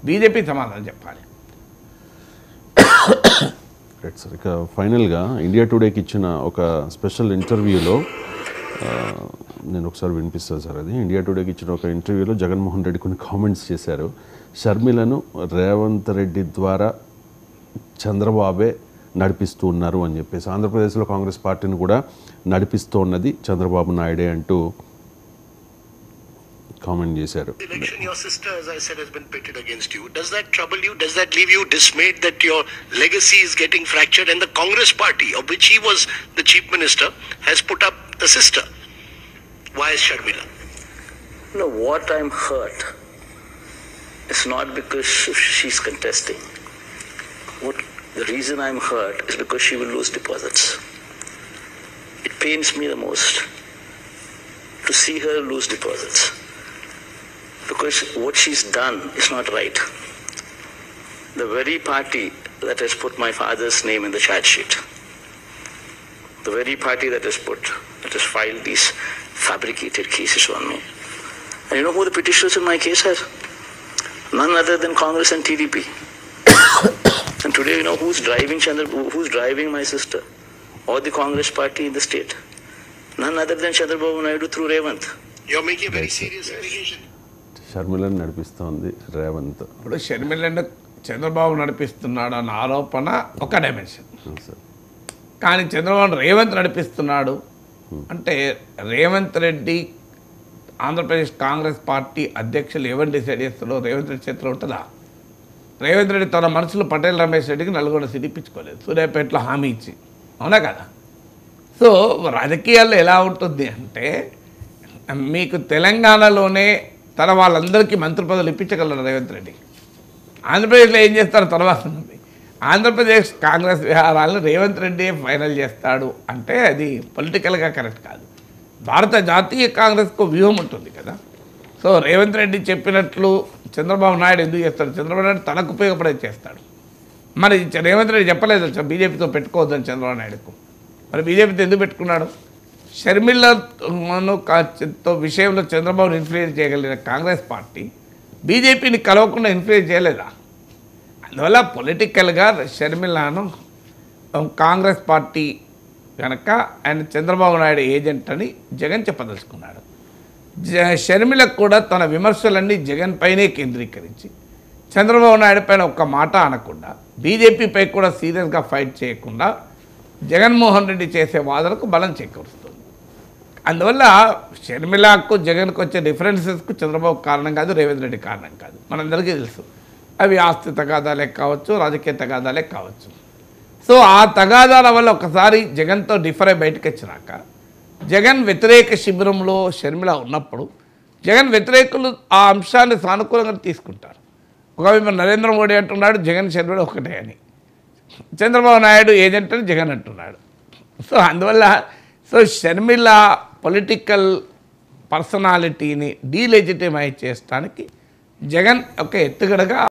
BJP సమాధానం చెప్పాలి. Right sir. ఇక ఫైనల్గా ఇండియా టుడేకి ఇచ్చిన ఒక స్పెషల్ ఇంటర్వ్యూలో నేను ఒకసారి వినిపిస్తాను సార్. అది ఇండియా టుడేకి ఇచ్చిన ఒక ఇంటర్వ్యూలో జగన్మోహన్ రెడ్డి కొన్ని కామెంట్స్ చేశారు. షర్మిలను రేవంత్ రెడ్డి ద్వారా చంద్రబాబే నడిపిస్తూ ఉన్నారు అని చెప్పేసి, ఆంధ్రప్రదేశ్లో కాంగ్రెస్ పార్టీని కూడా నడిపిస్తూ ఉన్నది చంద్రబాబు నాయుడే అంటూ కామెంట్ చేశారు. Election, your sister, as I said, has been pitted against you. Does that trouble you? Does that leave you dismayed that your legacy is getting fractured and the Congress party, of which he was the chief minister, has put up the sister? Why is Sharmila? No, what I'm hurt is not because she's contesting. The reason I'm hurt is because she will lose deposits. It pains me the most to see her lose deposits. Because what she's done is not right. The very party that has put my father's name in the charge sheet, the very party that has filed these fabricated cases on me. And you know who the petitioners in my case are? None other than Congress and TDP. And today, you know who's driving my sister or the Congress party in the state? None other than Chandrababu Naidu through Revanth. You're making a very serious allegation. షర్మిలను నడిపిస్తోంది Revanth. ఇప్పుడు షర్మిలను చంద్రబాబు నడిపిస్తున్నాడు అన్న ఆరోపణ ఒక dimension, కానీ చంద్రబాబు రేవంత్ నడిపిస్తున్నాడు అంటే Revanth Reddy Andhra Pradesh Congress party అధ్యక్షులు ఎవరు డిసైడ్ చేస్తారో రేవంత్ రెడ్డి చేతిలో ఉంటుందా? రేవంత్ రెడ్డి తన మనసులో పటేల్ రమేష్ రెడ్డికి నల్గొండ సిటీ ఇప్పించుకోలేదు, సూర్యాపేటలో హామీ ఇచ్చి, అవునా కదా? సో రాజకీయాల్లో ఎలా ఉంటుంది అంటే, మీకు తెలంగాణలోనే తన వాళ్ళందరికీ మంత్రి పదవులు ఇప్పించగలరు రేవంత్ రెడ్డి. ఆంధ్రప్రదేశ్లో ఏం చేస్తారో తర్వాత ఉంది. ఆంధ్రప్రదేశ్ కాంగ్రెస్ వ్యవహారాలను రేవంత్ రెడ్డి ఫైనల్ చేస్తాడు అంటే అది పొలిటికల్గా కరెక్ట్ కాదు. భారత జాతీయ కాంగ్రెస్కు వ్యూహం ఉంటుంది కదా. సో రేవంత్ రెడ్డి చెప్పినట్లు చంద్రబాబు నాయుడు ఎందుకు చేస్తాడు? చంద్రబాబు నాయుడు తనకు ఉపయోగపడేది చేస్తాడు. మరి రేవంత్ రెడ్డి చెప్పలేదు బీజేపీతో పెట్టుకోవద్దని చంద్రబాబు నాయుడుకు. మరి బీజేపీతో ఎందుకు పెట్టుకున్నాడు? షర్మిలను విషయంలో చంద్రబాబును ఇన్ఫ్లుయెన్స్ చేయగలిగిన కాంగ్రెస్ పార్టీ బీజేపీని కలవకుండా ఇన్ఫ్లుయెన్స్ చేయలేదా? అందువల్ల పొలిటికల్గా షర్మిలను కాంగ్రెస్ పార్టీ కనుక ఆయన చంద్రబాబు నాయుడు ఏజెంట్ అని జగన్ చెప్పదలుచుకున్నాడు. షర్మిలకు కూడా తన విమర్శలన్నీ జగన్ పైనే కేంద్రీకరించి చంద్రబాబు నాయుడు పైన ఒక్క మాట అనకుండా, బీజేపీపై కూడా సీరియస్గా ఫైట్ చేయకుండా జగన్మోహన్ రెడ్డి చేసే వాదనకు బలం చేకూరుస్తుంది. అందువల్ల షర్మిలకు జగన్కు వచ్చే డిఫరెన్సెస్కు చంద్రబాబు కారణం కాదు, రేవంత్ రెడ్డి కారణం కాదు, మనందరికీ తెలుసు. అవి ఆస్తి తగాదాలే కావచ్చు, రాజకీయ తగాదాలే కావచ్చు. సో ఆ తగాదాల వల్ల ఒకసారి జగన్తో డిఫర్ అయి బయటకు వచ్చినాక జగన్ వ్యతిరేక శిబిరంలో షర్మిల ఉన్నప్పుడు జగన్ వ్యతిరేకులు ఆ అంశాన్ని సానుకూలంగా తీసుకుంటారు. ఒకవైపు నరేంద్ర మోడీ అంటున్నాడు జగన్ షర్మిల ఒకటే అని, చంద్రబాబు నాయుడు ఏజెంట్ అని జగన్ అంటున్నాడు. సో అందువల్ల షర్మిల పొలిటికల్ పర్సనాలిటీని డీలెజిటిమైజ్ చేయడానికి జగన్ ఒక ఎత్తుగడగా